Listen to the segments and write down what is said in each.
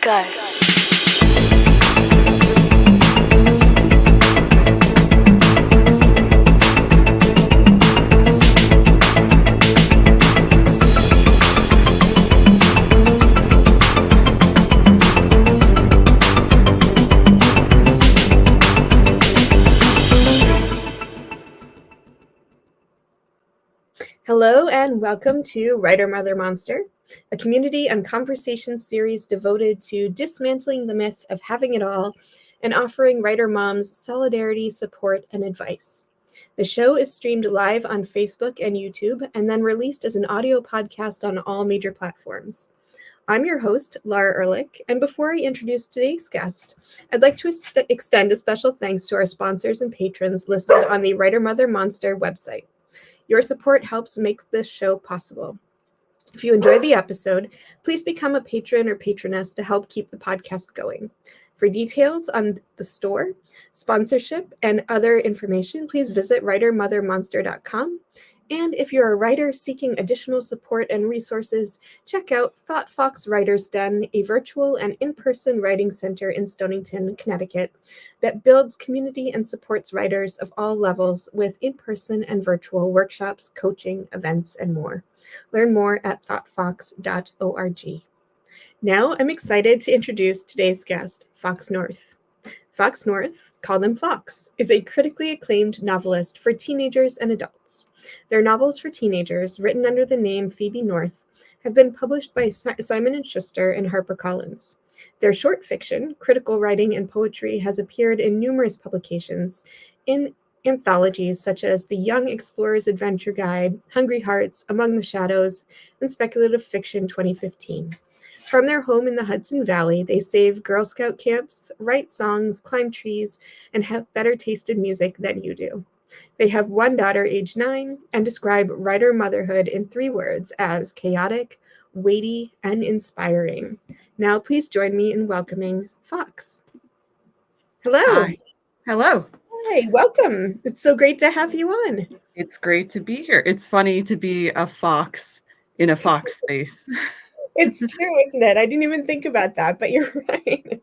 Go. Hello and welcome to Writer Mother Monster, a community and conversation series devoted to dismantling the myth of having it all and offering writer moms solidarity, support, and advice. The show is streamed live on Facebook and YouTube and then released as an audio podcast on all major platforms. I'm your host, Lara Ehrlich, and before I introduce today's guest, I'd like to extend a special thanks to our sponsors and patrons listed on the Writer Mother Monster website. Your support helps make this show possible. If you enjoy the episode, please become a patron or patroness to help keep the podcast going. For details on the store, sponsorship, and other information, please visit writermothermonster.com. And if you're a writer seeking additional support and resources, check out Thought Fox Writers Den, a virtual and in-person writing center in Stonington, Connecticut, that builds community and supports writers of all levels with in-person and virtual workshops, coaching, events, and more. Learn more at thoughtfox.org. Now I'm excited to introduce today's guest, Fox North. Fox North, call them Fox, is a critically acclaimed novelist for teenagers and adults. Their novels for teenagers, written under the name Phoebe North, have been published by Simon Schuster and HarperCollins. Their short fiction, critical writing, and poetry has appeared in numerous publications in anthologies such as The Young Explorer's Adventure Guide, Hungry Hearts, Among the Shadows, and Speculative Fiction 2015. From their home in the Hudson Valley, they save Girl Scout camps, write songs, climb trees, and have better tasted music than you do. They have one daughter, age 9, and describe writer motherhood in 3 words as chaotic, weighty, and inspiring. Now, please join me in welcoming Fox. Hello. Hi. Hello. Hi, welcome. It's so great to have you on. It's great to be here. It's funny to be a fox in a fox space. It's true, isn't it? I didn't even think about that, but you're right.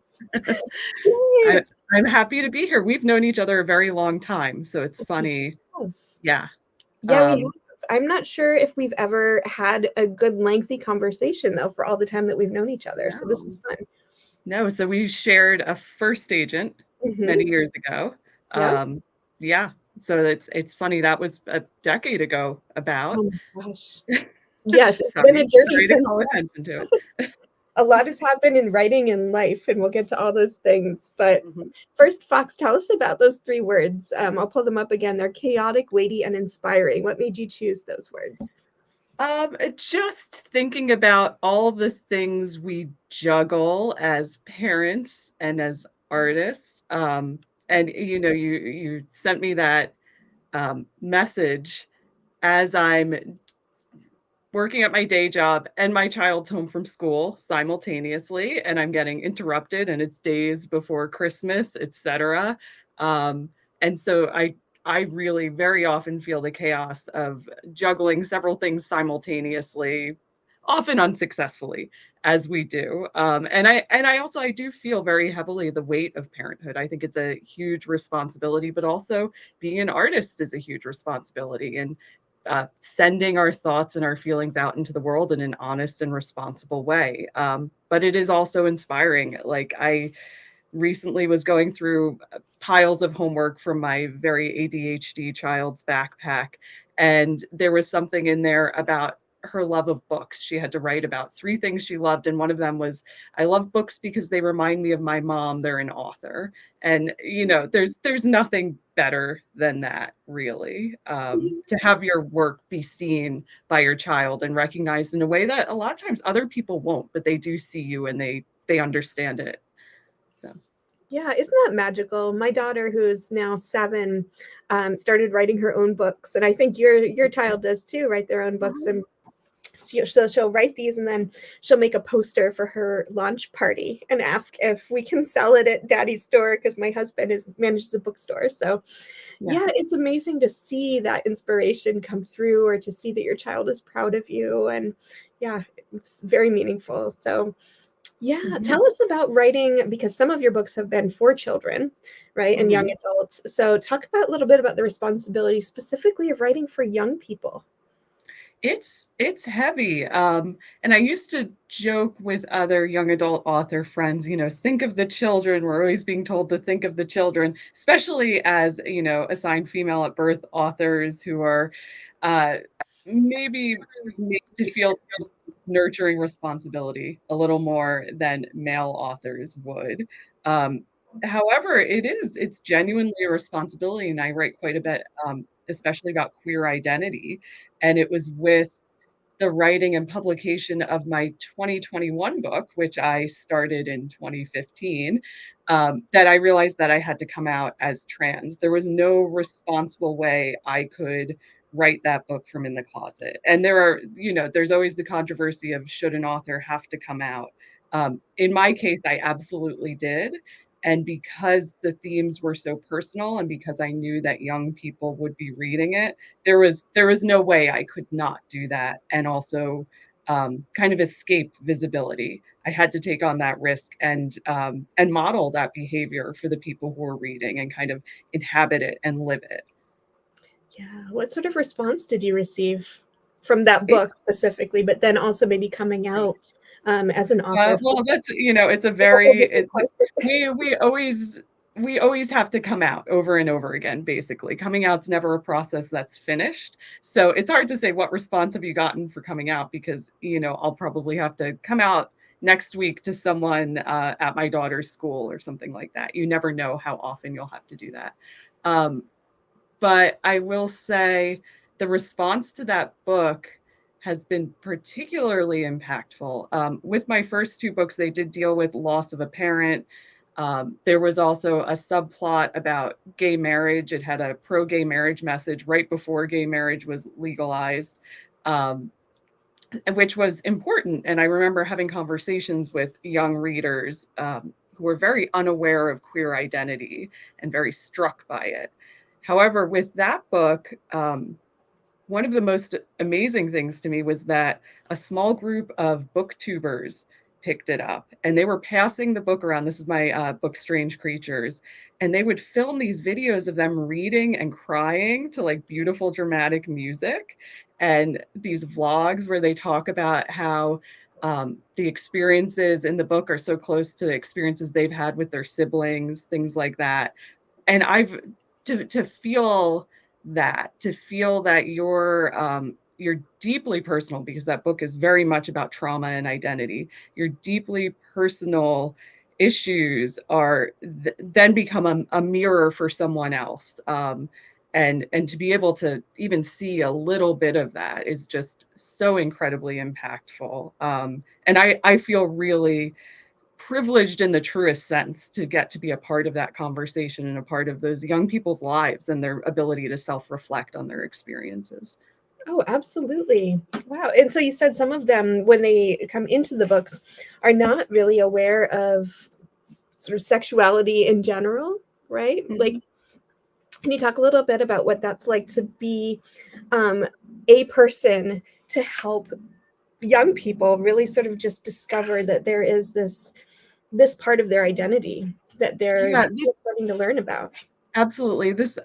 I'm happy to be here. We've known each other a very long time, so it's funny. Yeah. Yeah, we have. I'm not sure if we've ever had a good lengthy conversation, though, for all the time that we've known each other. So this is fun. No, so we shared a first agent many years ago. Yeah. So it's funny. That was a decade ago about. Oh my gosh. Yes, it's been a journey since. Call attention to it. A lot has happened in writing and life, and we'll get to all those things. But first, Fox, tell us about those 3 words. I'll pull them up again. They're chaotic, weighty, and inspiring. What made you choose those words? Just thinking about all the things we juggle as parents and as artists. And you sent me that message as I'm working at my day job and my child's home from school simultaneously, and I'm getting interrupted, and it's days before Christmas, etc. And so I really very often feel the chaos of juggling several things simultaneously, often unsuccessfully, as we do. And I do feel very heavily the weight of parenthood. I think it's a huge responsibility, but also being an artist is a huge responsibility. And sending our thoughts and our feelings out into the world in an honest and responsible way. But it is also inspiring. Like, I recently was going through piles of homework from my very ADHD child's backpack, and there was something in there about her love of books. She had to write about 3 things she loved, and one of them was, I love books because they remind me of my mom. They're an author. And there's nothing better than that, really, to have your work be seen by your child and recognized in a way that a lot of times other people won't, but they do see you and they understand it. So yeah, isn't that magical? My daughter, who's now 7, started writing her own books, and I think your child does too, write their own books. And so she'll write these, and then she'll make a poster for her launch party and ask if we can sell it at Daddy's store, because my husband manages a bookstore. So yeah, it's amazing to see that inspiration come through, or to see that your child is proud of you. And yeah, it's very meaningful. So Yeah, Mhm. tell us about writing, because some of your books have been for children, right, and young Mhm. adults. So talk about a little bit about the responsibility specifically of writing for young people. It's heavy. And I used to joke with other young adult author friends, think of the children. We're always being told to think of the children, especially as, assigned female at birth authors who are uh, maybe made to feel nurturing responsibility a little more than male authors would. Um, However, it's genuinely a responsibility, and I write quite a bit, especially about queer identity. And it was with the writing and publication of my 2021 book, which I started in 2015, that I realized that I had to come out as trans. There was no responsible way I could write that book from in the closet. And there's always the controversy of should an author have to come out? In my case, I absolutely did. And because the themes were so personal and because I knew that young people would be reading it, there was no way I could not do that and also kind of escape visibility. I had to take on that risk and model that behavior for the people who are reading and kind of inhabit it and live it. Yeah, what sort of response did you receive from that book It's specifically, but then also maybe coming out as an author? well, that's it's a It's a whole very different question. we always have to come out over and over again. Basically, coming out's never a process that's finished. So it's hard to say what response have you gotten for coming out because I'll probably have to come out next week to someone at my daughter's school or something like that. You never know how often you'll have to do that. Um, but I will say the response to that book has been particularly impactful. With my first two books, they did deal with loss of a parent. There was also a subplot about gay marriage. It had a pro gay marriage message right before gay marriage was legalized, um, which was important. And I remember having conversations with young readers who were very unaware of queer identity and very struck by it. However, with that book, one of the most amazing things to me was that a small group of booktubers picked it up and they were passing the book around. This is my book, Strange Creatures. And they would film these videos of them reading and crying to like beautiful, dramatic music and these vlogs where they talk about how the experiences in the book are so close to the experiences they've had with their siblings, things like that. And I've to feel that you're deeply personal because that book is very much about trauma and identity. Your deeply personal issues then become a mirror for someone else. And to be able to even see a little bit of that is just so incredibly impactful. And I feel really privileged in the truest sense to get to be a part of that conversation and a part of those young people's lives and their ability to self-reflect on their experiences. Oh, absolutely. Wow. And so you said some of them, when they come into the books, are not really aware of sort of sexuality in general, right? Like, Mhm. can you talk a little bit about what that's like to be um, a person to help young people really sort of just discover that there is this part of their identity that they're Yeah, this just starting to learn about? absolutely. This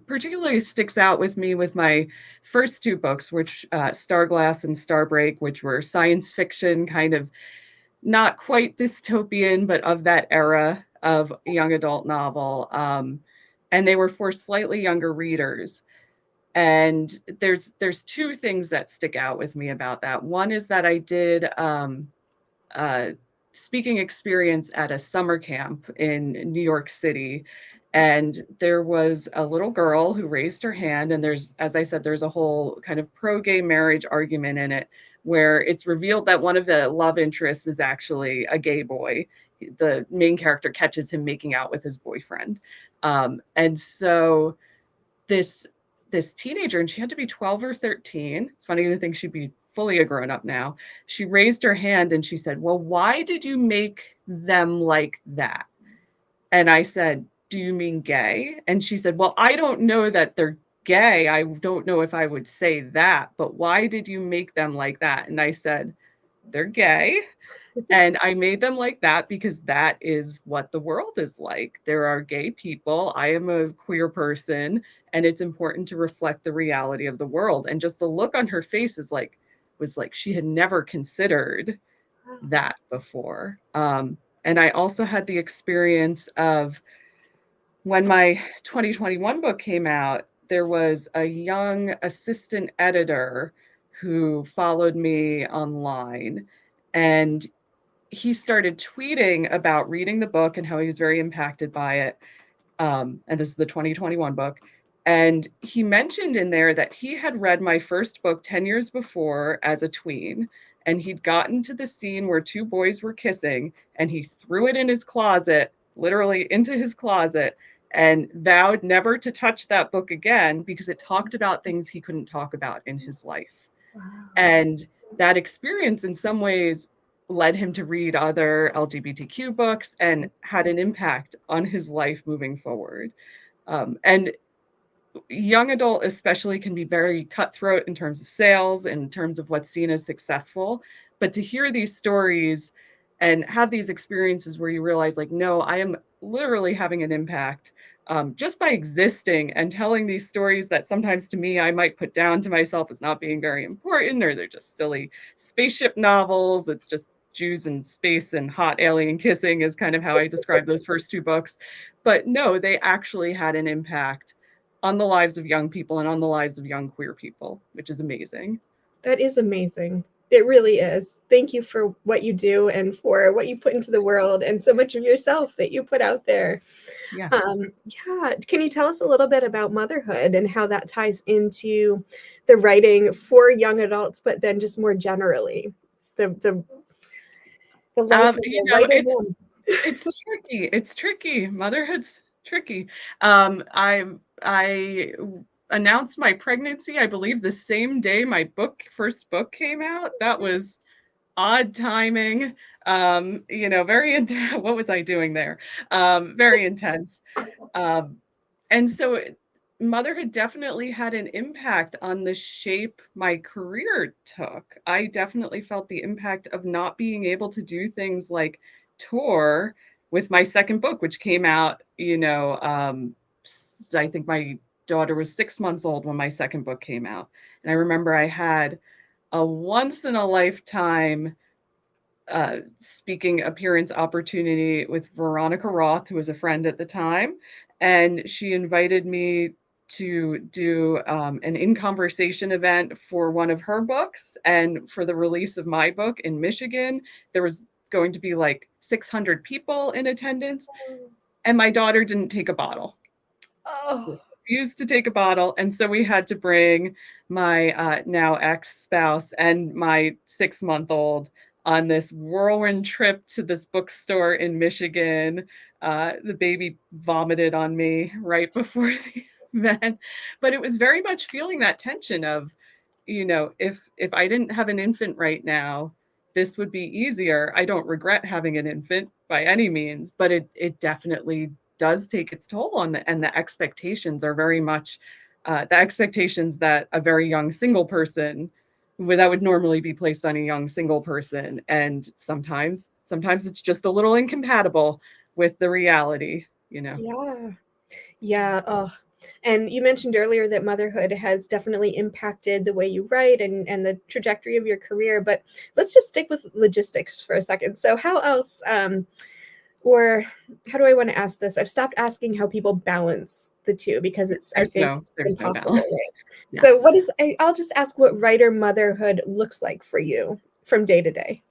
particularly sticks out with me with my first two books, which Starglass and Starbreak, which were science fiction, kind of not quite dystopian, but of that era of young adult novel. And they were for slightly younger readers. And there's two things that stick out with me about that. One is that I did a speaking experience at a summer camp in New York City, and there was a little girl who raised her hand. And as I said, there's a whole kind of pro-gay marriage argument in it, where it's revealed that one of the love interests is actually a gay boy. The main character catches him making out with his boyfriend, and so this this teenager, and she had to be 12 or 13. It's funny to think she'd be fully a grown up now. She raised her hand and she said, "Well, why did you make them like that?" And I said, "Do you mean gay?" And she said, "Well, I don't know that they're gay. I don't know if I would say that, but why did you make them like that?" And I said, "They're gay." And I made them like that because that is what the world is like. There are gay people. I am a queer person, and it's important to reflect the reality of the world. And just the look on her face was like she had never considered that before. And I also had the experience of when my 2021 book came out, there was a young assistant editor who followed me online, and he started tweeting about reading the book and how he was very impacted by it. And this is the 2021 book. And he mentioned in there that he had read my first book 10 years before as a tween. And he'd gotten to the scene where two boys were kissing, and he threw it in his closet, literally into his closet, and vowed never to touch that book again because it talked about things he couldn't talk about in his life. Wow. And that experience, in some ways, led him to read other LGBTQ books and had an impact on his life moving forward. And young adult especially can be very cutthroat in terms of sales, in terms of what's seen as successful. But to hear these stories and have these experiences where you realize, like, no, I am literally having an impact just by existing and telling these stories that sometimes to me I might put down to myself as not being very important, or they're just silly spaceship novels. It's just Jews in space and hot alien kissing is kind of how I describe those first two books. But no, they actually had an impact on the lives of young people and on the lives of young queer people, which is amazing. That is amazing. It really is. Thank you for what you do and for what you put into the world and so much of yourself that you put out there. Yeah. Yeah. Can you tell us a little bit about motherhood and how that ties into the writing for young adults, but then just more generally, the the life of You a know, writer mom? it's tricky. It's tricky. Motherhood's tricky. I announced my pregnancy, I believe, the same day my first book came out. That was odd timing. Very intense. What was I doing there? Very intense. Um, and so motherhood definitely had an impact on the shape my career took. I definitely felt the impact of not being able to do things like tour with my second book, which came out, I think my daughter was 6 months old when my second book came out. And I remember I had a once in a lifetime speaking appearance opportunity with Veronica Roth, who was a friend at the time. And she invited me to do an in conversation event for one of her books. And for the release of my book in Michigan, there was going to be like 600 people in attendance. And my daughter didn't take a bottle. Oh, Refused to take a bottle. And so we had to bring my now ex spouse and my 6 month old on this whirlwind trip to this bookstore in Michigan. The baby vomited on me right before the event. But it was very much feeling that tension of, if I didn't have an infant right now, this would be easier. I don't regret having an infant by any means, but it definitely does take its toll on and the expectations are very much the expectations that a very young single person that would normally be placed on a young single person. And sometimes it's just a little incompatible with the reality. yeah. Yeah. Oh, and you mentioned earlier that motherhood has definitely impacted the way you write and the trajectory of your career. But let's just stick with logistics for a second. So, how else, or how do I want to ask this? I've stopped asking how people balance the two because I think There's no impossible. balance. Right? Yeah. So, I'll just ask what writer motherhood looks like for you from day to day.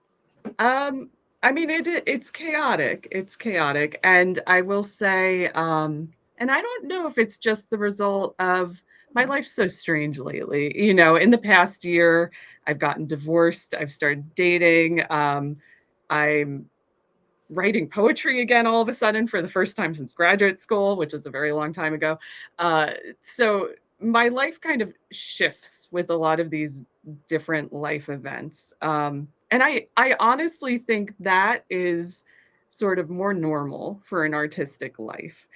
I mean, it's chaotic. It's chaotic. And I will say, and I don't know if it's just the result of my life's so strange lately. In the past year, I've gotten divorced, I've started dating, I'm writing poetry again all of a sudden for the first time since graduate school, which was a very long time ago. So my life kind of shifts with a lot of these different life events. And I honestly think that is sort of more normal for an artistic life.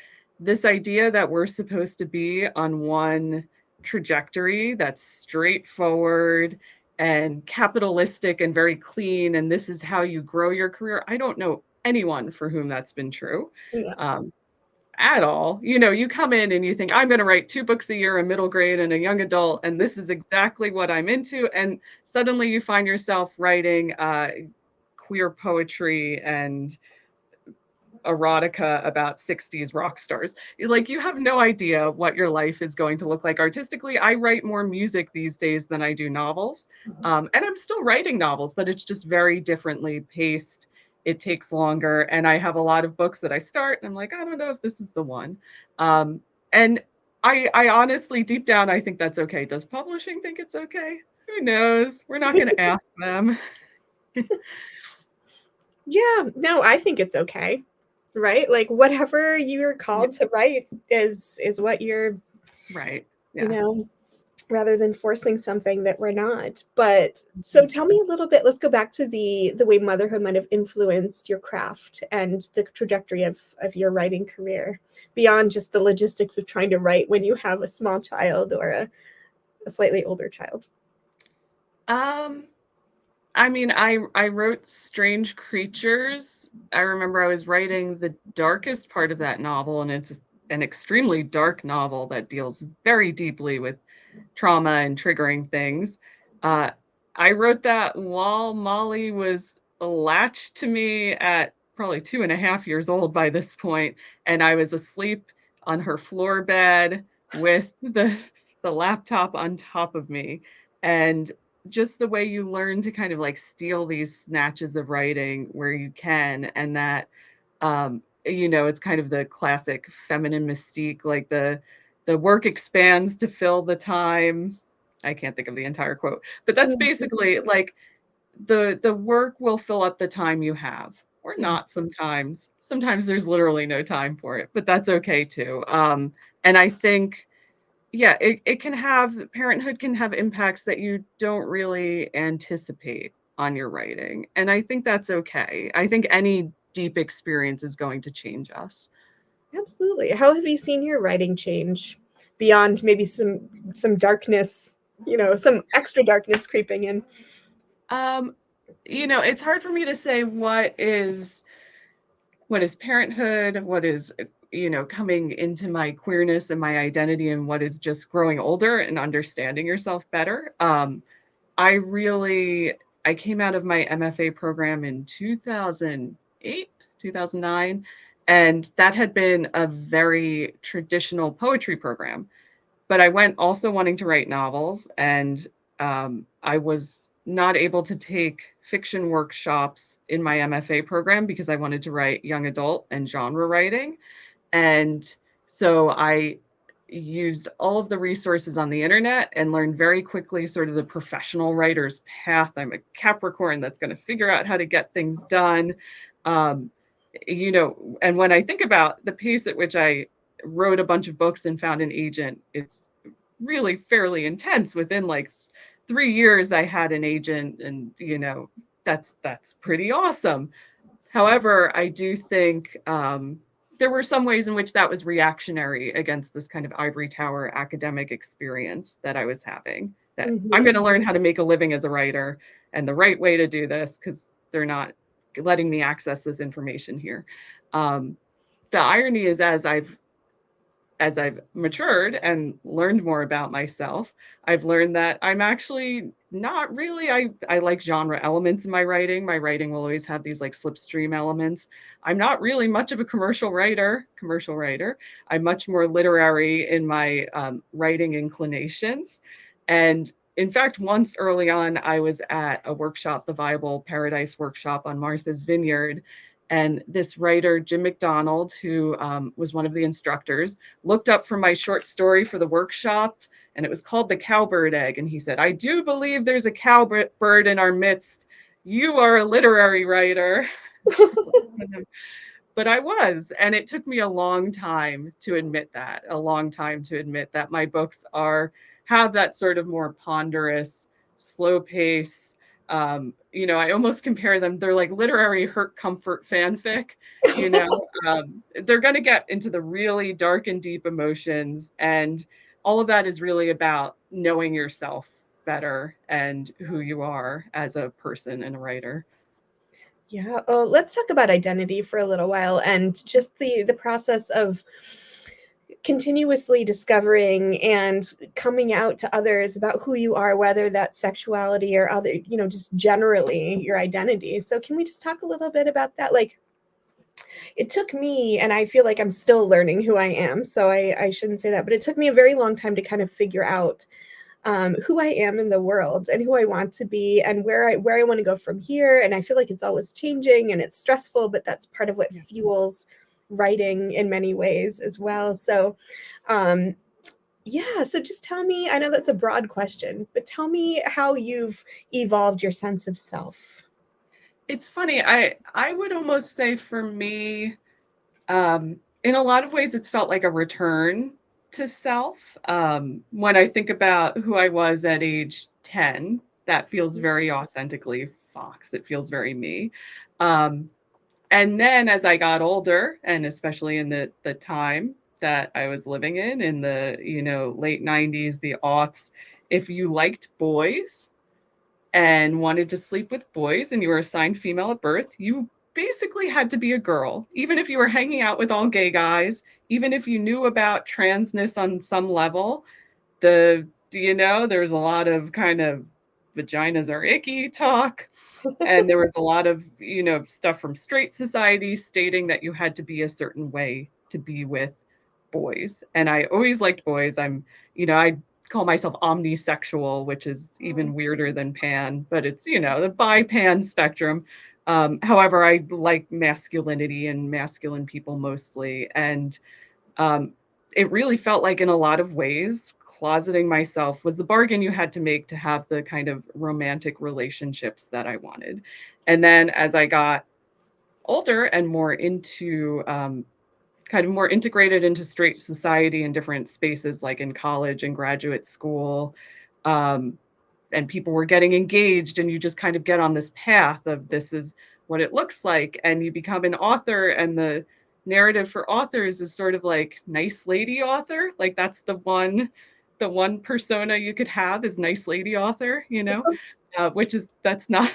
This idea that we're supposed to be on one trajectory that's straightforward and capitalistic and very clean, and this is how you grow your career. I don't know anyone for whom that's been true. Yeah. At all. You know, you come in and you think, I'm going to write 2 books a year, a middle grade and a young adult, and this is exactly what I'm into. And suddenly you find yourself writing queer poetry and erotica about 60s rock stars. Like, you have no idea what your life is going to look like artistically. I write more music these days than I do novels. And I'm still writing novels, but it's just very differently paced. It takes longer. And I have a lot of books that I start and I'm like, I don't know if this is the one. And I honestly, deep down, I think that's okay. Does publishing think it's okay? Who knows? We're not going to ask them. Yeah, no, I think it's okay. Right? Like whatever you're called to write is what you're, Right. you Yeah. know, rather than forcing something that we're not. But so tell me a little bit, let's go back to the way motherhood might have influenced your craft and the trajectory of your writing career beyond just the logistics of trying to write when you have a small child or a slightly older child. Um, I mean, I wrote Strange Creatures. I remember I was writing the darkest part of that novel, and it's an extremely dark novel that deals very deeply with trauma and triggering things. Uh, I wrote that while Molly was latched to me at probably 2.5 years old by this point, and I was asleep on her floor bed with the laptop on top of me. And just the way you learn to kind of like steal these snatches of writing where you can, and that it's kind of the classic feminine mystique, like the work expands to fill the time. I can't think of the entire quote, but that's basically like the work will fill up the time you have, or not. Sometimes there's literally no time for it, but that's okay too. And I think, yeah, it can have, parenthood can have impacts that you don't really anticipate on your writing. And I think that's okay. I think any deep experience is going to change us. Absolutely. How have you seen your writing change beyond maybe some darkness, some extra darkness creeping in? Um, it's hard for me to say what is parenthood, what is coming into my queerness and my identity, and what is just growing older and understanding yourself better. I came out of my MFA program in 2008, 2009, and that had been a very traditional poetry program. But I went also wanting to write novels, and I was not able to take fiction workshops in my MFA program because I wanted to write young adult and genre writing. And so I used all of the resources on the internet and learned very quickly sort of the professional writer's path. I'm a Capricorn that's going to figure out how to get things done. Um, and when I think about the pace at which I wrote a bunch of books and found an agent, it's really fairly intense. Within like 3 years, I had an agent, and that's pretty awesome. However, I do think there were some ways in which that was reactionary against this kind of ivory tower academic experience that I was having. That I'm Mhm. going to learn how to make a living as a writer, and the right way to do this, because they're not letting me access this information here. Um, the irony is, as I've matured and learned more about myself, I've learned that I'm actually not really, I like genre elements in my writing. My writing will always have these like slipstream elements. I'm not really much of a commercial writer. I'm much more literary in my writing inclinations. And in fact, once early on, I was at a workshop, the Viable Paradise workshop on Martha's Vineyard. And this writer, Jim McDonald, who was one of the instructors, looked up from my short story for the workshop, and it was called The Cowbird Egg. And he said, I do believe there's a cowbird in our midst. You are a literary writer. But I was, and it took me a long time to admit that my books have that sort of more ponderous, slow pace. I almost compare them, they're like literary hurt comfort fanfic. They're going to get into the really dark and deep emotions, and all of that is really about knowing yourself better and who you are as a person and a writer. Yeah. Oh, let's talk about identity for a little while and just the process of continuously discovering and coming out to others about who you are, whether that's sexuality or other, just generally your identity. So can we just talk a little bit about that? Like, it took me, and I feel like I'm still learning who I am, so I shouldn't say that, but it took me a very long time to kind of figure out who I am in the world and who I want to be and where I want to go from here. And I feel like it's always changing and it's stressful, but that's part of what Yeah. fuels writing in many ways as well. So, um, yeah. So just tell me. I know that's a broad question, but tell me how you've evolved your sense of self. It's funny. I would almost say for me, in a lot of ways, it's felt like a return to self. When I think about who I was at age 10, that feels very authentically Fox. It feels very me. Um, and then as I got older, and especially in the time that I was living in the late 90s, the aughts, if you liked boys and wanted to sleep with boys and you were assigned female at birth, you basically had to be a girl. Even if you were hanging out with all gay guys, even if you knew about transness on some level, there was a lot of kind of vaginas are icky talk. And there was a lot of, stuff from straight society stating that you had to be a certain way to be with boys. And I always liked boys. I call myself omnisexual, which is even weirder than pan, but it's, the bi-pan spectrum. However, I like masculinity and masculine people mostly. And um, it really felt like in a lot of ways, closeting myself was the bargain you had to make to have the kind of romantic relationships that I wanted. And then as I got older and more into kind of more integrated into straight society in different spaces, like in college and graduate school, um, and people were getting engaged, and you just kind of get on this path of this is what it looks like, and you become an author, and the narrative for authors is sort of like nice lady author, like that's the one persona you could have is nice lady author, which is that's not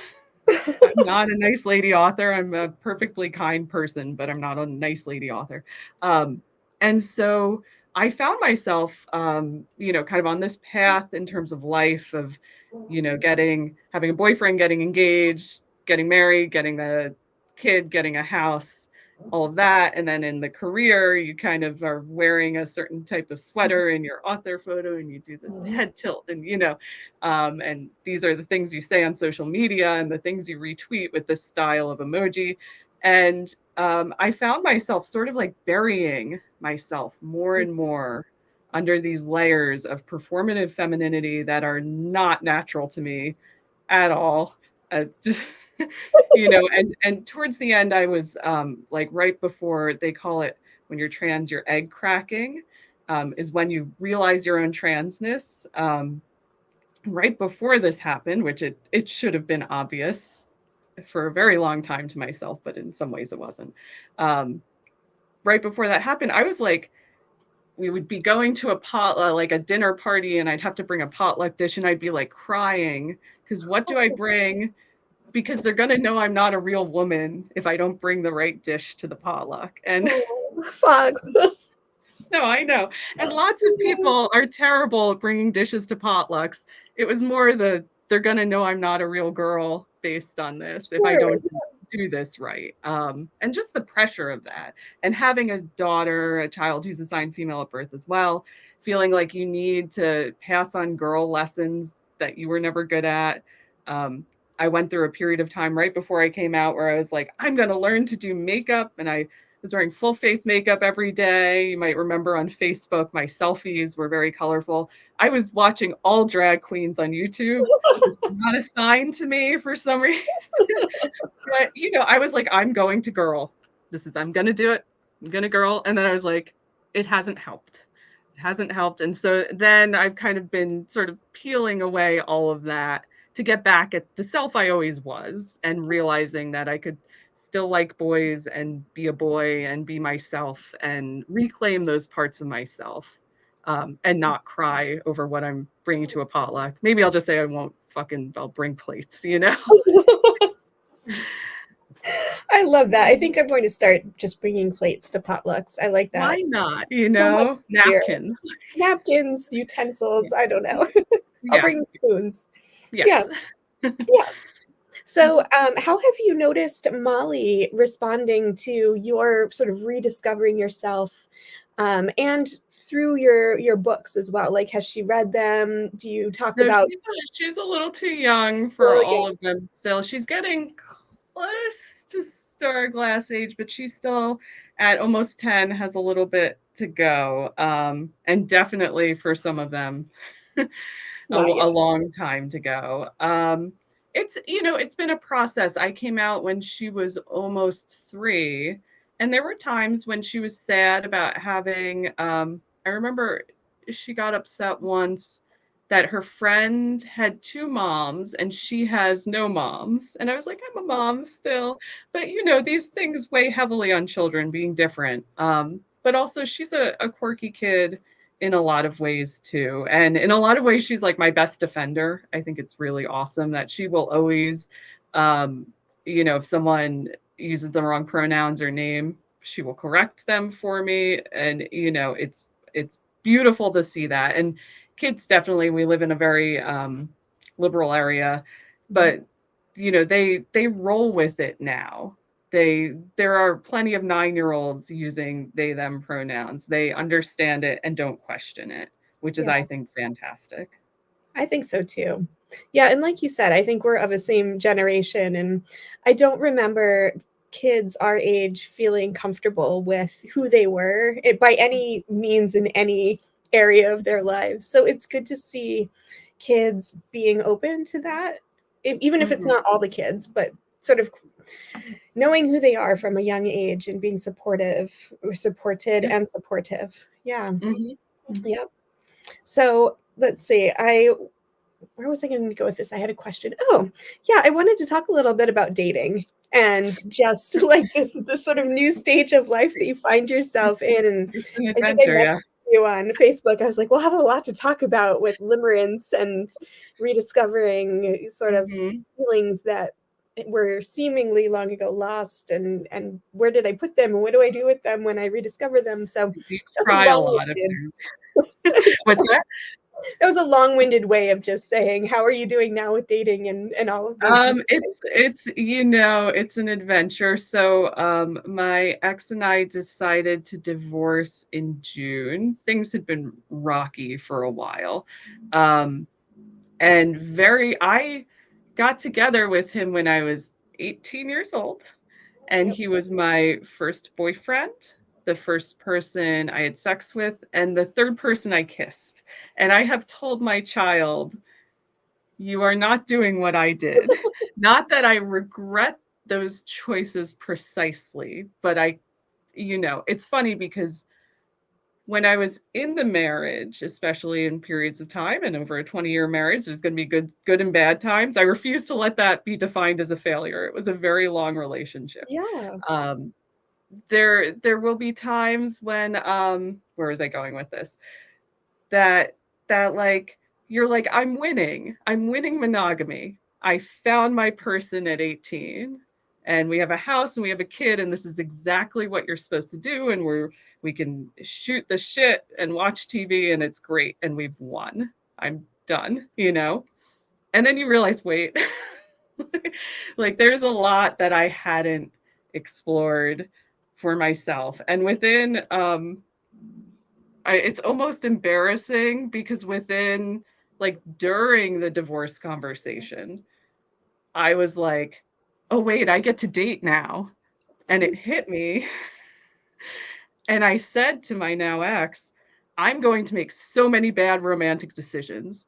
I'm not a nice lady author. I'm a perfectly kind person, but I'm not a nice lady author. And so I found myself, kind of on this path in terms of life of, having a boyfriend, getting engaged, getting married, getting a kid, getting a house, all of that. And then in the career, you kind of are wearing a certain type of sweater in your author photo and you do the head tilt and, and these are the things you say on social media and the things you retweet with this style of emoji. And I found myself sort of like burying myself more and more under these layers of performative femininity that are not natural to me at all. Just and towards the end, I was like right before they call it when you're trans, you're egg cracking, is when you realize your own transness. Right before this happened, which it should have been obvious for a very long time to myself, but in some ways it wasn't. Um, right before that happened, I was like, we would be going to a like a dinner party, and I'd have to bring a potluck dish, and I'd be like crying because what do I bring? Because they're gonna know I'm not a real woman if I don't bring the right dish to the potluck. And Oh, Fox. no, I know. And lots of people are terrible at bringing dishes to potlucks. It was more they're going to know I'm not a real girl based on this if I Sure. don't do this right. And just the pressure of that. And having a daughter, a child who's assigned female at birth as well, feeling like you need to pass on girl lessons that you were never good at. I went through a period of time right before I came out where I was like, I'm going to learn to do makeup. And I was wearing full face makeup every day. You might remember on Facebook, my selfies were very colorful. I was watching all drag queens on YouTube. This is not a sign to me for some reason. But, I was like, I'm going to girl. I'm going to do it. I'm going to girl. And then I was like, it hasn't helped. It hasn't helped. And so then I've kind of been sort of peeling away all of that to get back at the self I always was and realizing that I could still like boys and be a boy and be myself and reclaim those parts of myself and not cry over what I'm bringing to a potluck. Maybe I'll just say I'll bring plates, you know? I love that. I think I'm going to start just bringing plates to potlucks. I like that. Why not? You So much know, easier. napkins. Napkins, utensils, I don't know. I'll Yeah. bring the spoons. Yeah, Yes. yeah. So, how have you noticed Molly responding to your sort of rediscovering yourself, and through your books as well? Like, has she read them? Do you talk No, about? she's a little too young for Oh, yeah, all of them still. She's getting close to star glass age, but she's still at almost 10, has a little bit to go. And definitely for some of them, not a yet. long time to go. It's been a process. I came out when she was almost 3, and there were times when she was sad about having, I remember she got upset once that her friend had 2 moms and she has no moms. And I was like, I'm a mom still. But these things weigh heavily on children being different. But also she's a quirky kid in a lot of ways too. And in a lot of ways, she's like my best defender. I think it's really awesome that she will always, um, if someone uses the wrong pronouns or name, she will correct them for me. And, it's beautiful to see that. And kids definitely, we live in a very liberal area, but, they roll with it now. There are plenty of 9-year-olds using they them pronouns. They understand it and don't question it, which is, Yeah, I think, fantastic. I think so too. Yeah, and like you said, I think we're of the same generation, and I don't remember kids our age feeling comfortable with who they were by any means in any area of their lives. So it's good to see kids being open to that, even if it's Mm-hmm. not all the kids, but sort of knowing who they are from a young age and being supportive or supported and supportive. Yeah. Mm-hmm. Yep. So let's see. Where was I going to go with this? I had a question. Oh, yeah, I wanted to talk a little bit about dating and just like this sort of new stage of life that you find yourself It's in. And it's an I think I adventure, yeah. messaged you on Facebook. I was like, we'll have a lot to talk about with limerence and rediscovering sort of Mm-hmm. feelings that were seemingly long ago lost, and where did I put them and what do I do with them when I rediscover them? So You that's a cry a lot up long-winded there. What's that? that was a long-winded way of just saying, how are you doing now with dating and all of these new things? It's an adventure. So my ex and I decided to divorce in June. Things had been rocky for a while. Um, and I got together with him when I was 18 years old, and Yep. he was my first boyfriend, the first person I had sex with, and the third person I kissed. And I have told my child, you are not doing what I did. Not that I regret those choices precisely, but it's funny because when I was in the marriage, especially in periods of time and over a 20-year marriage, there's going to be good and bad times. I refuse to let that be defined as a failure. It was a very long relationship. Yeah. Um, there will be times when where was I going with this? That like you're like, I'm winning monogamy. I found my person at 18, and we have a house and we have a kid, and this is exactly what you're supposed to do, and we can shoot the shit and watch TV, and it's great, and we've won. I'm done. And then you realize, wait, like there's a lot that I hadn't explored for myself. And it's almost embarrassing because like during the divorce conversation, I was like, oh, wait, I get to date now. And it hit me. And I said to my now ex, I'm going to make so many bad romantic decisions,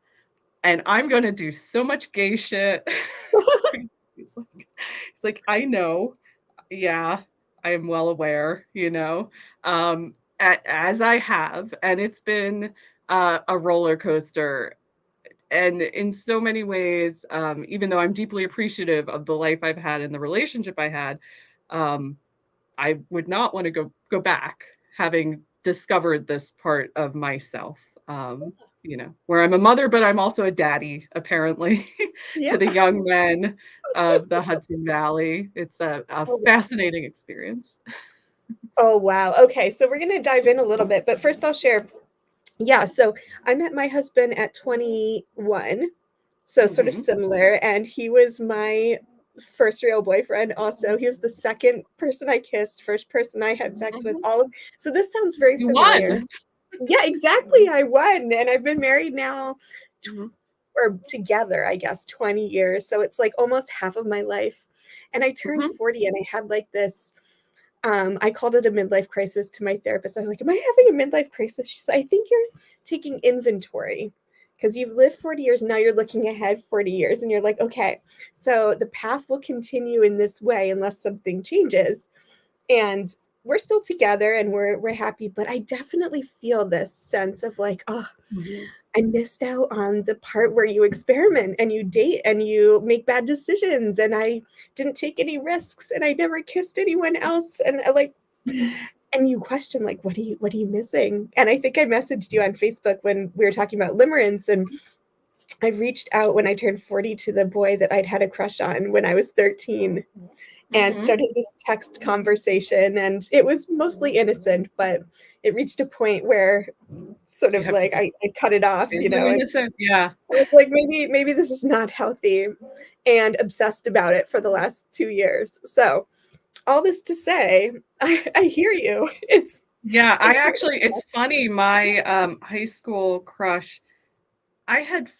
and I'm going to do so much gay shit. He's like, I know. Yeah, I am well aware, as I have. And it's been a roller coaster. And in so many ways, even though I'm deeply appreciative of the life I've had and the relationship I had, um, I would not want to go back having discovered this part of myself, where I'm a mother, but I'm also a daddy, apparently, Yeah. to the young men of the Hudson Valley. It's a Oh, wow. fascinating experience. Oh, wow. Okay, so we're gonna dive in a little bit, but first I'll share. Yeah, so I met my husband at 21, so sort of Mm-hmm. similar, and he was my first real boyfriend also. He was the second person I kissed, first person I had sex with, Mm-hmm. all of so this sounds very You familiar. won. Yeah, exactly. I won, and I've been married now Mm-hmm. or together, I guess, 20 years. So it's like almost half of my life. And I turned Mm-hmm. 40 and I had like this I called it a midlife crisis to my therapist. I was like, "Am I having a midlife crisis?" She said, "I think you're taking inventory because you've lived 40 years. Now you're looking ahead 40 years and you're like, okay, so the path will continue in this way unless something changes. And we're still together and we're happy, but I definitely feel this sense of like, oh, Mm-hmm. I missed out on the part where you experiment and you date and you make bad decisions and I didn't take any risks and I never kissed anyone else and I like and you question like what are you missing? And I think I messaged you on Facebook when we were talking about limerence and I reached out when I turned 40 to the boy that I'd had a crush on when I was 13 and Mm-hmm. started this text conversation and it was mostly innocent but it reached a point where sort You of have to like just I cut it off, say so and innocent. Yeah. I was like, maybe this is not healthy and obsessed about it for the last 2 years. So all this to say, I hear you. Yeah, It's it's funny, my high school crush, I had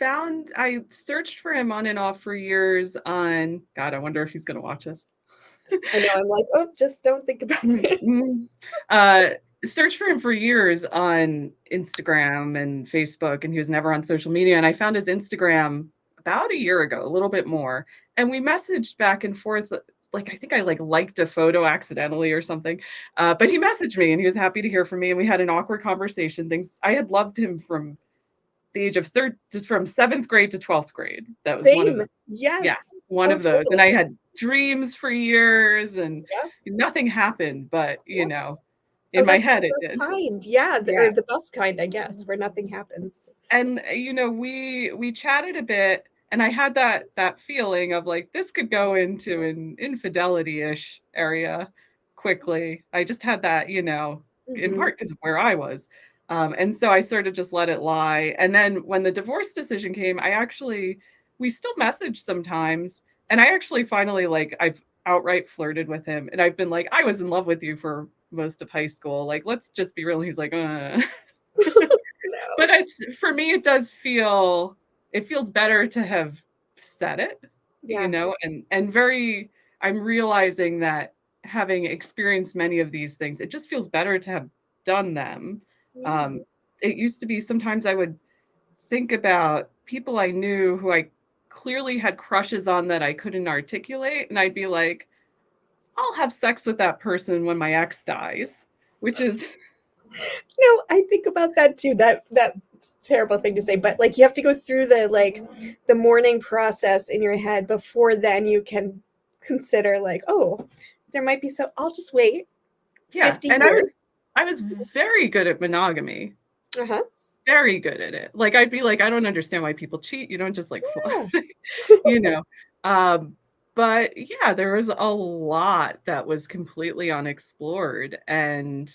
I searched for him on and off for years on, God, I wonder if he's gonna watch this. I know I'm like, oh, just don't think about it. Mm. Uh, Searched for him for years on Instagram and Facebook, and he was never on social media. And I found his Instagram about a year ago, a little bit more, and we messaged back and forth. Like I think I liked a photo accidentally or something, but he messaged me and he was happy to hear from me, and we had an awkward conversation. Things I had loved him from the age of from seventh grade to 12th grade. That was one of Same. them. Yeah, Yes. one Oh, of those. And I totally. had dreams for years and Yeah. nothing happened, but Yeah. in Oh, my that's head the it best did. kind. Yeah, Yeah. or the best kind, I guess, where nothing happens. And we chatted a bit and I had that feeling of like this could go into an infidelity-ish area quickly. I just had that, in Hmm. part because of where I was. And so I sort of just let it lie. And then when the divorce decision came, we still message sometimes. And I actually finally, I've outright flirted with him. And I've been like, I was in love with you for most of high school. Like, let's just be real. He's like, No. But it's for me, it feels better to have said it, Yeah. and very, I'm realizing that having experienced many of these things, it just feels better to have done them. Yeah. Um, it used to be sometimes I would think about people I knew who I clearly had crushes on that I couldn't articulate, and I'd be like, I'll have sex with that person when my ex dies, which is No, I think about that too. That's a terrible thing to say, but like you have to go through the mourning process in your head before then you can consider like, oh, there might be so I'll just wait yeah. 50 And years. I was very good at monogamy. Uh-huh. Very good at it. Like I'd be like, I don't understand why people cheat. You don't just Yeah. you know. Um, but yeah, there was a lot that was completely unexplored, and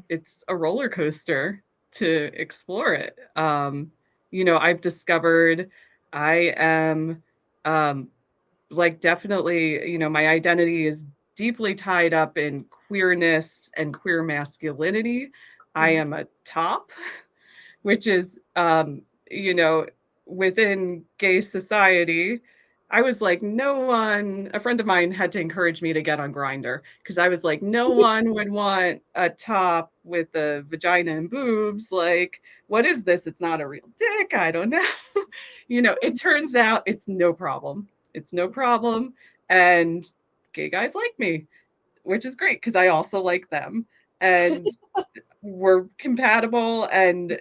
it's a roller coaster to explore it. I've discovered I am definitely, my identity is deeply tied up in queerness and queer masculinity. I Mhm. am a top, which is you know within gay society. I was like, no one, a friend of mine had to encourage me to get on Grinder because I was like, no one would want a top with a vagina and boobs. Like, what is this? It's not a real dick. I don't know. It turns out it's no problem. It's no problem. And gay guys like me, which is great because I also like them. And we're compatible, and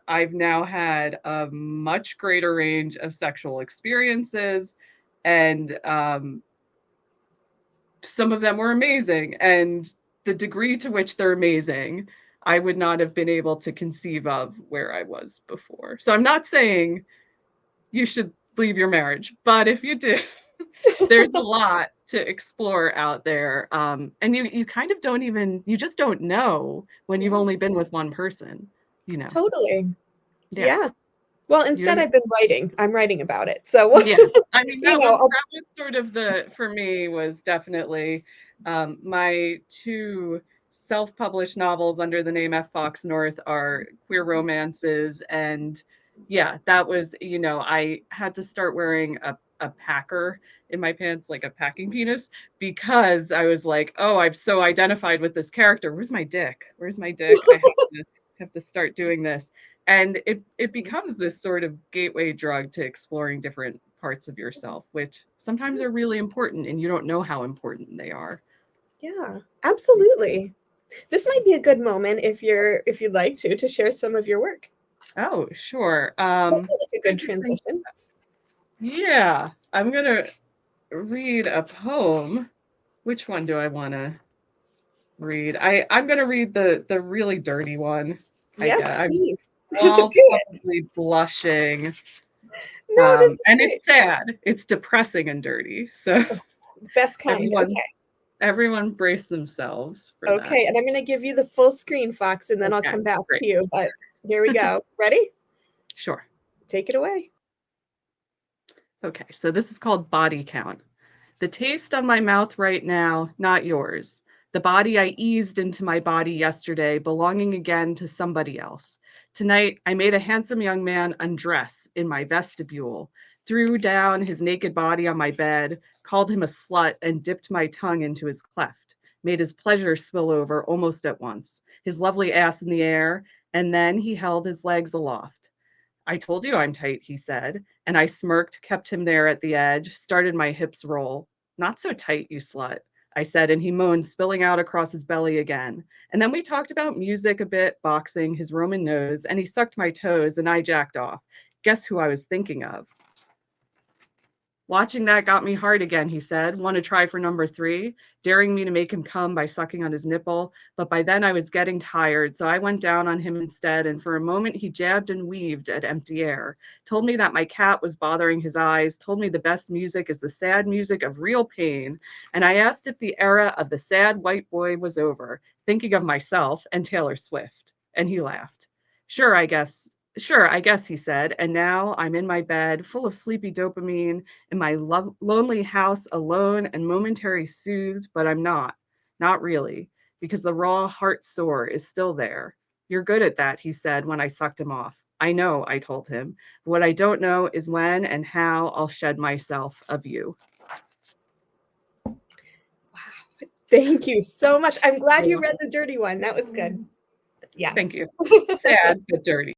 I've now had a much greater range of sexual experiences, and some of them were amazing, and the degree to which they're amazing, I would not have been able to conceive of where I was before. So I'm not saying you should leave your marriage, but if you do, there's a lot to explore out there. And you kind of don't even, you just don't know when you've Yeah, only been with one person, you know. totally. Yeah. Yeah. Well, You instead don't, I've been writing. I'm writing about it. So, yeah. I mean, you know, that was sort of the, for me, was definitely my two self-published novels under the name F. Fox North are queer romances. And yeah, that was, you know, I had to start wearing a packer in my pants, like a packing penis, because I was like, oh, I've so identified with this character. Where's my dick? Where's my dick? I have to start doing this. And it becomes this sort of gateway drug to exploring different parts of yourself, which sometimes are really important and you don't know how important they are. yeah, absolutely. This might be a good moment if you'd like to share some of your work. Oh, sure. That feels like a I good just think, transition. yeah, I'm gonna read a poem. Which one do I want to read? I'm gonna read the really dirty one. I Yes, guess I'm please. Do all it. probably blushing. No, this is And great. it's sad. It's depressing and dirty. So Best kind. everyone Okay. everyone brace themselves for that. Okay. And I'm going to give you the full screen, Fox, and then I'll Okay, come back great. to you. But here we go. Ready? Sure. Take it away. Okay, so this is called body count. The taste on my mouth right now, not yours. The body I eased into my body yesterday, belonging again to somebody else. Tonight, I made a handsome young man undress in my vestibule, threw down his naked body on my bed, called him a slut, and dipped my tongue into his cleft, made his pleasure spill over almost at once, his lovely ass in the air, and then he held his legs aloft. I told you I'm tight, he said, and I smirked, kept him there at the edge, started my hips roll. Not so tight, you slut, I said, and he moaned, spilling out across his belly again. And then we talked about music a bit, boxing, his Roman nose, and he sucked my toes, and I jacked off. Guess who I was thinking of? Watching that got me hard again, he said. Want to try for number 3? Daring me to make him come by sucking on his nipple. But by then I was getting tired, so I went down on him instead, and for a moment he jabbed and weaved at empty air. Told me that my cat was bothering his eyes, told me the best music is the sad music of real pain, and I asked if the era of the sad white boy was over, thinking of myself and Taylor Swift. And he laughed. Sure, I guess. Sure, I guess, he said. And now I'm in my bed, full of sleepy dopamine, in my lonely house, alone and momentary soothed, but I'm not really, because the raw heart sore is still there. You're good at that, he said when I sucked him off. I know, I told him. What I don't know is when and how I'll shed myself of you. Wow. Thank you so much. I'm glad you Yeah, read the dirty one. That was good. Yes. thank you. Sad but dirty.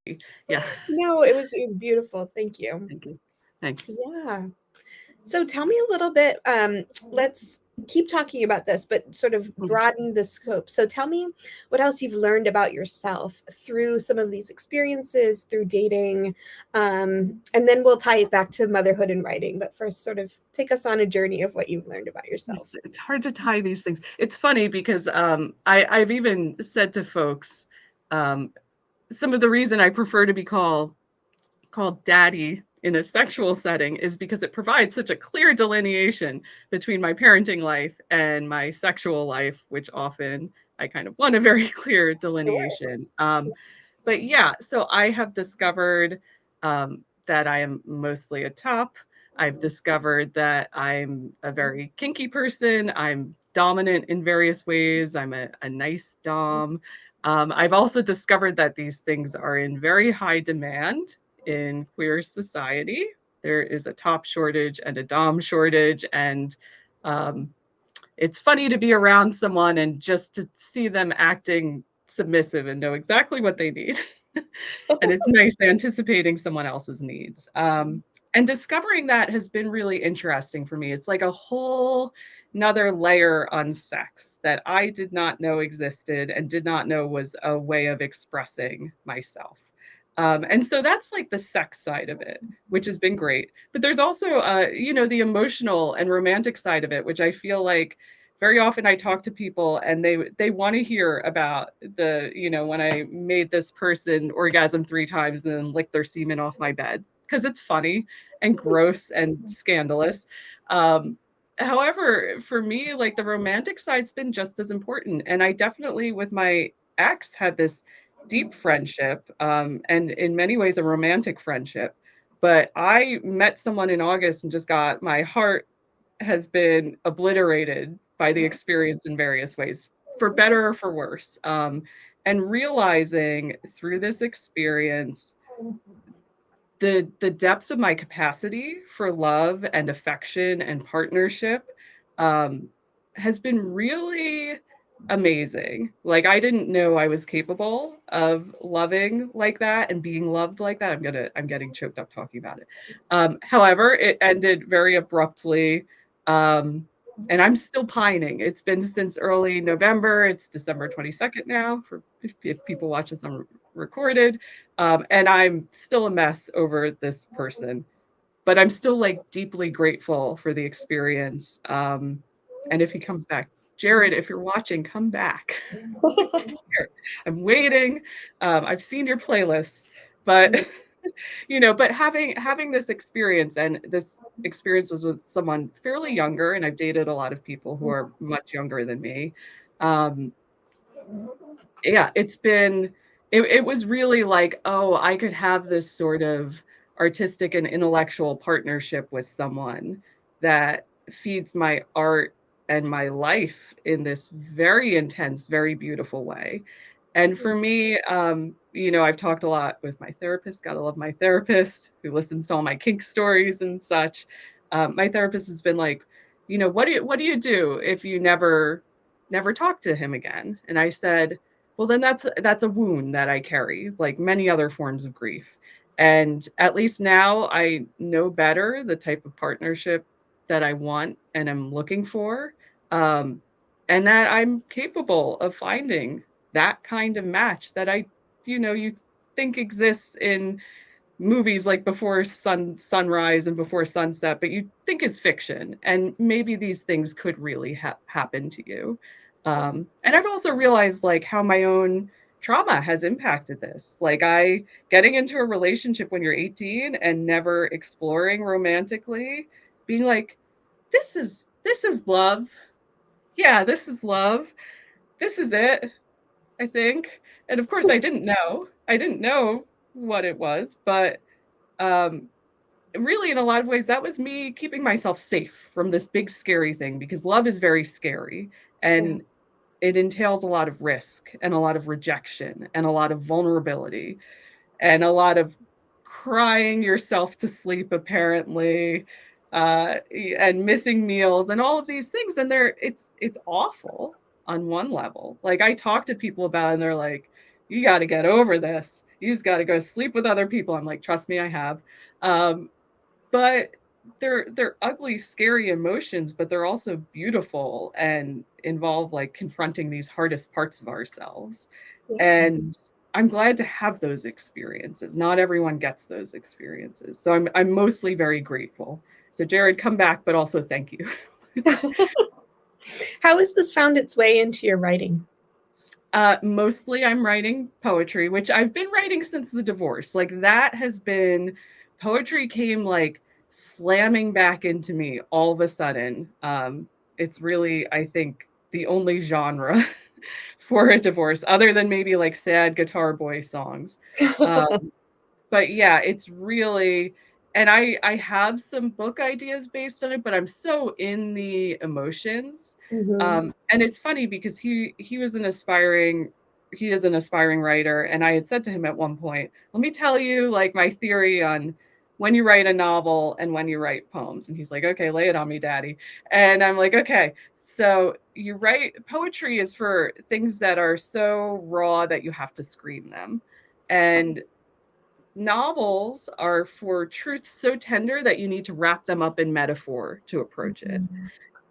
Yeah. No, it was beautiful. Thank you. Thank you. Thanks. Yeah. So tell me a little bit. Let's keep talking about this, but sort of broaden the scope. So tell me what else you've learned about yourself through some of these experiences, through dating, and then we'll tie it back to motherhood and writing. But first, sort of take us on a journey of what you've learned about yourself. It's hard to tie these things. It's funny because I've even said to folks, um, some of the reason I prefer to be called daddy in a sexual setting is because it provides such a clear delineation between my parenting life and my sexual life, which often I kind of want a very clear Sure. delineation. But yeah, so I have discovered that I am mostly a top. I've discovered that I'm a very kinky person. I'm dominant in various ways. I'm a nice dom. I've also discovered that these things are in very high demand in queer society. There is a top shortage and a dom shortage. And it's funny to be around someone and just to see them acting submissive and know exactly what they need. And it's nice anticipating someone else's needs. And discovering that has been really interesting for me. It's like a whole another layer on sex that I did not know existed and did not know was a way of expressing myself. And so that's like the sex side of it, which has been great. But there's also, the emotional and romantic side of it, which I feel like very often I talk to people and they want to hear about the, when I made this person orgasm 3 times and then lick their semen off my bed, because it's funny and gross and scandalous. Um, However, for me, like the romantic side's been just as important. And I definitely, with my ex, had this deep friendship, and in many ways a romantic friendship. But I met someone in August and just got my heart has been obliterated by the experience in various ways, for better or for worse. And realizing through this experience the depths of my capacity for love and affection and partnership, um, has been really amazing. Like I didn't know I was capable of loving like that and being loved like that. I'm getting choked up talking about it. However, it ended very abruptly. Um, and I'm still pining. It's been since early November. It's December 22nd now, for if people watch this on recorded. And I'm still a mess over this person, but I'm still like deeply grateful for the experience. And if he comes back, Jared, if you're watching, come back. I'm waiting. I've seen your playlist, but but having this experience, and this experience was with someone fairly younger, and I've dated a lot of people who are much younger than me. Um, yeah, it was really like, oh, I could have this sort of artistic and intellectual partnership with someone that feeds my art and my life in this very intense, very beautiful way. And for me, I've talked a lot with my therapist. Gotta love my therapist who listens to all my kink stories and such. My therapist has been like, what do you do if you never talk to him again? And I said, well, then that's a wound that I carry, like many other forms of grief. And at least now I know better the type of partnership that I want and am looking for, um, and that I'm capable of finding that kind of match that you think exists in movies like Before Sunrise and Before Sunset, but you think is fiction. And maybe these things could really happen to you. And I've also realized like how my own trauma has impacted this. Like I getting into a relationship when you're 18 and never exploring romantically, being like, this is love. Yeah, this is love. This is it, I think. And of course I didn't know. I didn't know what it was, but um, really, in a lot of ways, that was me keeping myself safe from this big, scary thing, because love is very scary Yeah. and it entails a lot of risk and a lot of rejection and a lot of vulnerability and a lot of crying yourself to sleep, apparently, and missing meals and all of these things. And it's awful on one level. Like I talk to people about it and they're like, you got to get over this. You just got to go sleep with other people. I'm like, trust me, I have. But they're ugly, scary emotions, but they're also beautiful and involve like confronting these hardest parts of ourselves. Yeah. And I'm glad to have those experiences. Not everyone gets those experiences. So I'm mostly very grateful. So Jared, come back, but also thank you. How has this found its way into your writing? Mostly I'm writing poetry, which I've been writing since the divorce. Like that has been poetry came like slamming back into me all of a sudden. It's really, I think, the only genre for a divorce, other than maybe like sad guitar boy songs. But yeah, it's really, and I have some book ideas based on it, but I'm so in the emotions. Mhm. And it's funny because he is an aspiring writer, and I had said to him at one point, let me tell you like my theory on when you write a novel and when you write poems. And he's like, okay, lay it on me, daddy. And I'm like, okay. So you write poetry is for things that are so raw that you have to scream them. And novels are for truths so tender that you need to wrap them up in metaphor to approach it.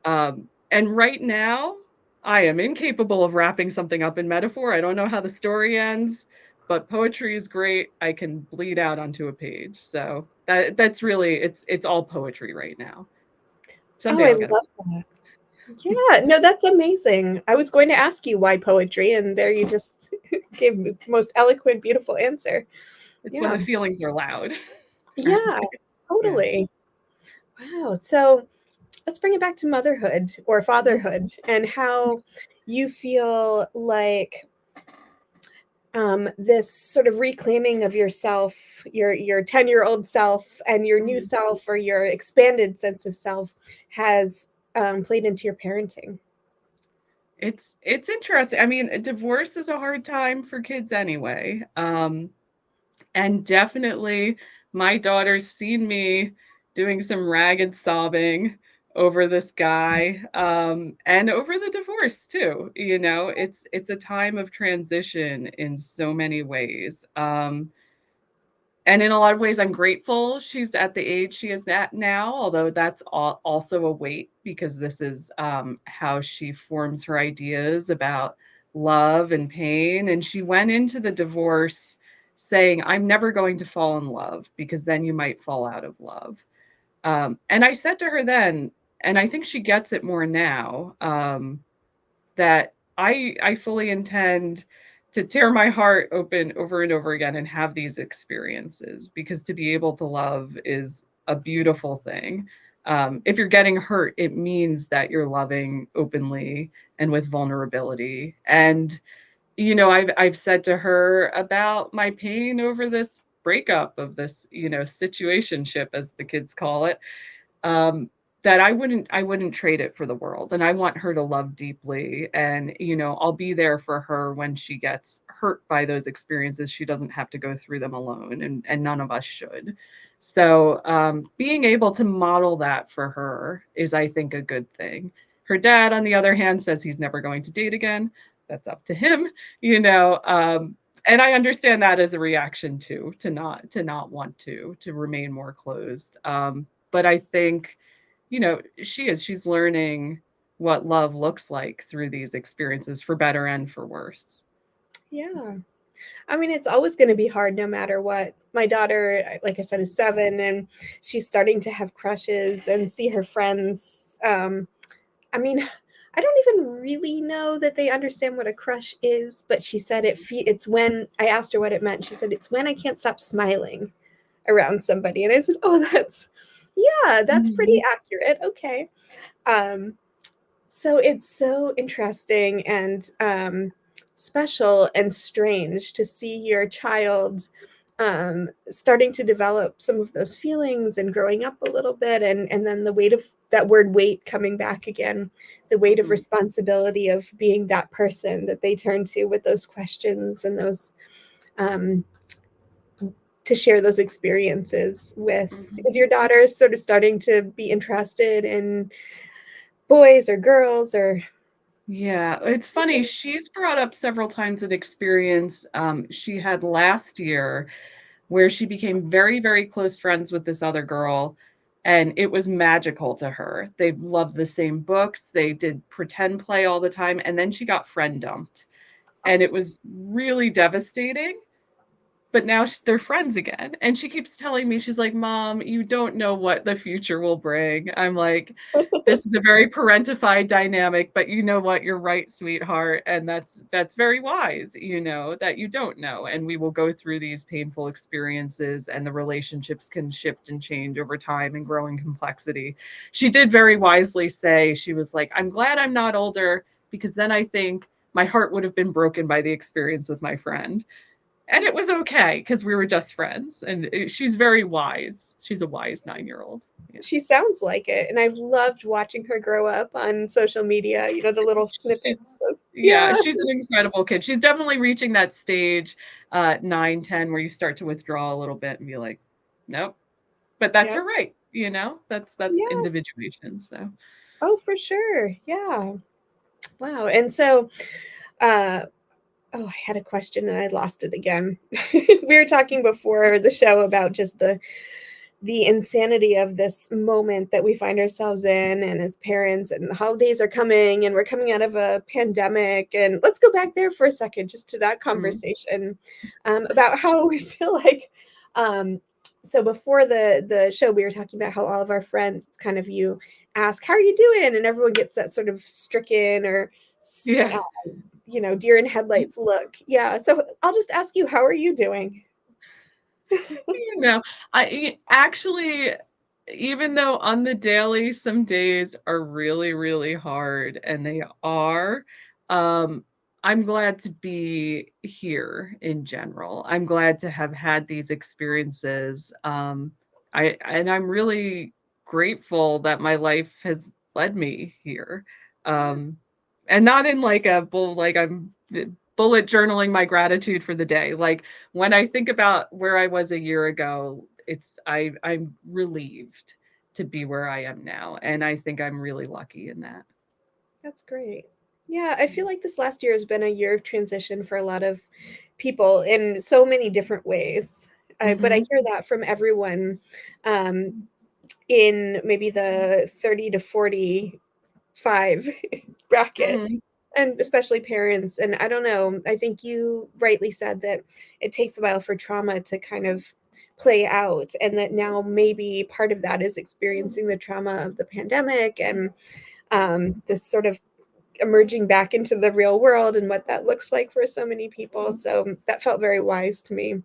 Mhm. And right now, I am incapable of wrapping something up in metaphor. I don't know how the story ends, but poetry is great. I can bleed out onto a page. So that's really it's all poetry right now. Oh, Someday I I'll get a love that. Yeah, no, that's amazing. I was going to ask you why poetry, and there you just gave me the most eloquent, beautiful answer. It's when Yeah. the feelings are loud. Yeah, Yeah. totally. Wow. So let's bring it back to motherhood or Mhm. fatherhood and how you feel like this sort of reclaiming of yourself, your 10-year-old self and your new Mhm. self or your expanded sense of self has played into your parenting. It's interesting. I mean, divorce is a hard time for kids anyway. And definitely my daughter's seen me doing some ragged sobbing over this guy, and over the divorce too. You know, it's a time of transition in so many ways. And in a lot of ways, I'm grateful she's at the age she is at now, although that's also a weight because this is how she forms her ideas about love and pain. And she went into the divorce saying, I'm never going to fall in love because then you might fall out of love. And I said to her then, and I think she gets it more now, that I fully intend to tear my heart open over and over again and have these experiences because to be able to love is a beautiful thing. If you're getting hurt, it means that you're loving openly and with vulnerability. And you know, I've said to her about my pain over this breakup of this, you know, situationship as the kids call it, um, that I wouldn't trade it for the world. And I want her to love deeply. And, you know, I'll be there for her when she gets hurt by those experiences. She doesn't have to go through them alone, and none of us should. So being able to model that for her is, I think, a good thing. Her dad, on the other hand, says he's never going to date again. That's up to him, you know. And I understand that as a reaction too, to not want to remain more closed. But I think, you know, she's learning what love looks like through these experiences for better and for worse. Yeah. I mean, it's always going to be hard no matter what. My daughter, like I said, is 7 and she's starting to have crushes and see her friends. I mean, I don't even really know that they understand what a crush is, but she said it's when I asked her what it meant. She said it's when I can't stop smiling around somebody. And I said, "Oh, that's pretty Mhm. accurate. Okay." Um, so it's so interesting and special and strange to see your child starting to develop some of those feelings and growing up a little bit, and then the weight of that word weight coming back again, the weight of Mhm. responsibility of being that person that they turn to with those questions and those um, to share those experiences with. Mhm. Is your daughter sort of starting to be interested in boys or girls or Yeah, it's funny. She's brought up several times an experience she had last year where she became very, very close friends with this other girl. And it was magical to her. They loved the same books. They did pretend play all the time. And then she got friend dumped. And it was really devastating, but now they're friends again. And she keeps telling me, she's like, Mom, you don't know what the future will bring. I'm like, this is a very parentified dynamic, but you know what? You're right, sweetheart. And that's very wise, you know, that you don't know. And we will go through these painful experiences and the relationships can shift and change over time and grow in complexity. She did very wisely say, she was like, I'm glad I'm not older because then I think my heart would have been broken by the experience with my friend, and it was okay because we were just friends. And she's very wise. She's a wise 9-year-old. Yeah. she sounds like it, and I've loved watching her grow up on social media, the little She's, snippets of yeah, yeah, she's an incredible kid. She's definitely reaching that stage, 9, 10, where you start to withdraw a little bit and be like, nope. But that's yep, her right. You know, that's yeah, individuation. So oh, for sure, yeah, wow, and so, uh oh, I had a question and I lost it again. We were talking before the show about just the insanity of this moment that we find ourselves in and as parents, and the holidays are coming and we're coming out of a pandemic, and let's go back there for a second just to that mm, conversation about how we feel like um, So before the show, we were talking about how all of our friends, it's kind of you ask, how are you doing? And everyone gets that sort of stricken or, Yeah. deer in headlights look. Yeah. So I'll just ask you, how are you doing? You know, actually, even though on the daily, some days are really, really hard, and they are, um, I'm glad to be here in general. I'm glad to have had these experiences. I'm really grateful that my life has led me here. Um, and not in like like I'm bullet journaling my gratitude for the day. Like when I think about where I was a year ago, I'm relieved to be where I am now, and I think I'm really lucky in that. That's great. Yeah, I feel like this last year has been a year of transition for a lot of people in so many different ways. But I Mhm. hear that from everyone um, in maybe the 30 to 45 bracket, Mhm. and especially parents. And I don't know, I think you rightly said that it takes a while for trauma to kind of play out, and that now maybe part of that is experiencing the trauma of the pandemic and this sort of emerging back into the real world and what that looks like for so many people. So that felt very wise to me.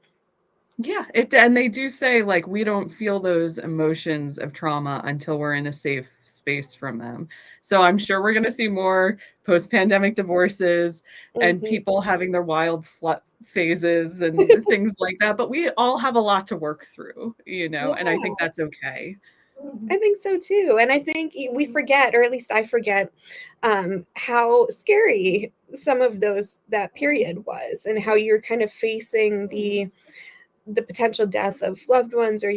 Yeah, and they do say like we don't feel those emotions of trauma until we're in a safe space from them. So I'm sure we're going to see more post-pandemic divorces and Mhm. people having their wild slut phases and things like that, but we all have a lot to work through, and I think Yeah, that's okay. I think so too. And I think we forget, or at least I forget, how scary some of that period was, and how you're kind of facing the potential death of loved ones, or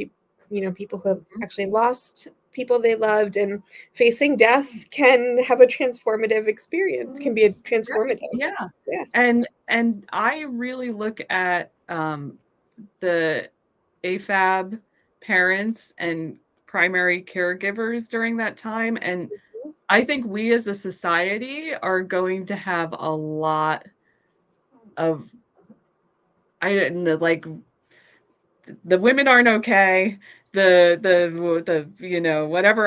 people who have actually lost people they loved, and facing death can have a transformative experience, can be a Right. transformative. Yeah. Yeah. And I really look at the AFAB parents and primary caregivers during that time. And I think we as a society are going to have a lot of, I don't know, like the women aren't okay. Whatever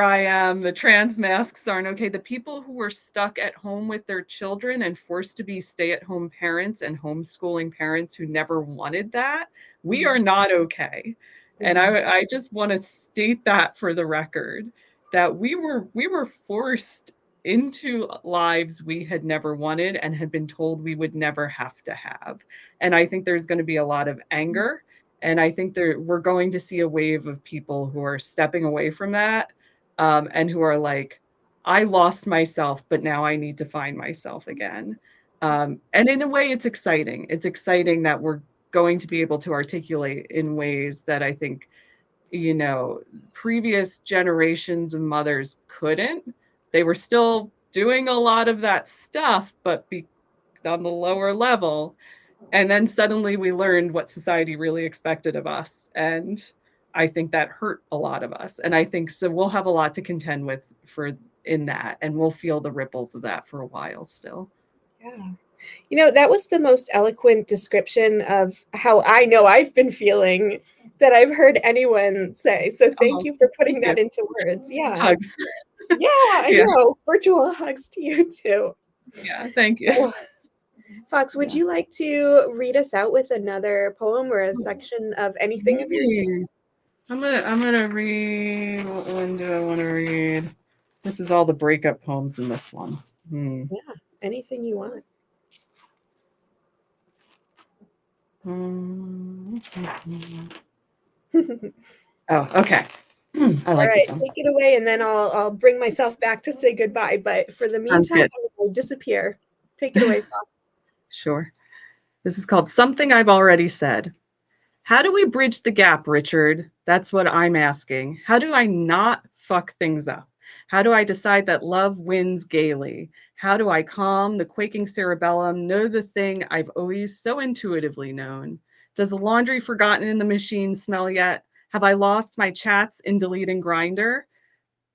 I am, the trans masks aren't okay. The people who were stuck at home with their children and forced to be stay-at-home parents and homeschooling parents who never wanted that, we are not okay. And Yeah. I just want to state that for the record, that we were forced into lives we had never wanted and had been told we would never have to have. And I think there's going to be a lot of anger, and I think we're going to see a wave of people who are stepping away from that, and who are like, I lost myself, but now I need to find myself again. And in a way, it's exciting. It's exciting that we're going to be able to articulate in ways that I think, previous generations of mothers couldn't. They were still doing a lot of that stuff, but on the lower level. And then suddenly we learned what society really expected of us. And I think that hurt a lot of us. And I think so we'll have a lot to contend with for in that, and we'll feel the ripples of that for a while still. Yeah. That was the most eloquent description of how I know I've been feeling that I've heard anyone say. So thank Oh, you for thank putting you. that into words. Yeah. Hugs. Yeah, I Yeah. know. Virtual hugs to you too. Yeah. Thank you. Oh, Fox, would Yeah. you like to read us out with another poem or a section of anything of your choosing? Yay. I'm gonna read. What one do I want to read? This is all the breakup poems in this one. Hmm. Yeah, anything you want. Hmm. All Oh, okay. I like right, this one. take it away, and then I'll bring myself back to say goodbye. But for the Sounds meantime, good. I will disappear. Take it away, Fox. Sure. This is called Something I've Already Said. How do we bridge the gap, Richard? That's what I'm asking. How do I not fuck things up? How do I decide that love wins gaily? How do I calm the quaking cerebellum, know the thing I've always so intuitively known? Does the laundry forgotten in the machine smell yet? Have I lost my chats in deleting Grinder?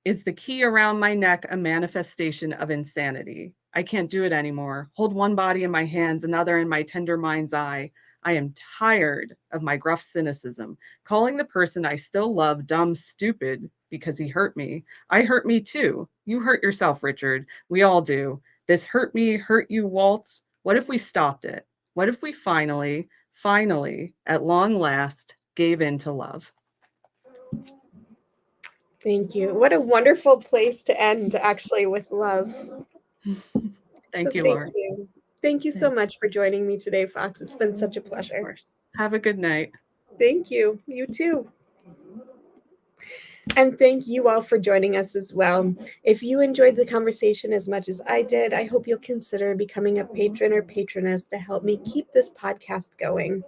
Is the key around my neck a manifestation of insanity? I can't do it anymore. Hold one body in my hands, another in my tender mind's eye. I am tired of my gruff cynicism, calling the person I still love dumb stupid because he hurt me. I hurt me too. You hurt yourself, Richard. We all do. This hurt me, hurt you waltz. What if we stopped it? What if we finally, at long last, gave in to love? Thank you. What a wonderful place to end, actually, with love. Thank you, Thank Laura. you. Thank you so much for joining me today, Fox. It's been such a pleasure. Of course. Have a good night. Thank you. You too. And thank you all for joining us as well. If you enjoyed the conversation as much as I did, I hope you'll consider becoming a patron or patroness to help me keep this podcast going.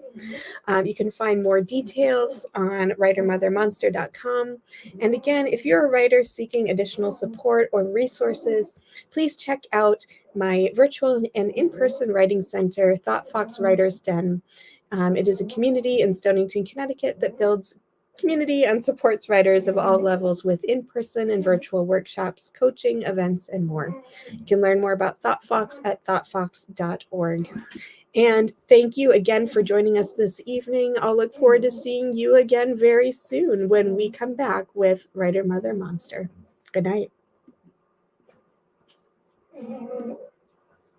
You can find more details on writermothermonster.com. And again, if you're a writer seeking additional support or resources, please check out my virtual and in-person writing center, Thought Fox Writers Den. It is a community in Stonington, Connecticut that builds community and supports writers of all levels with in-person and virtual workshops, coaching, events, and more. You can learn more about ThoughtFox at thoughtfox.org. And thank you again for joining us this evening. I'll look forward to seeing you again very soon when we come back with Writer Mother Monster. Good night.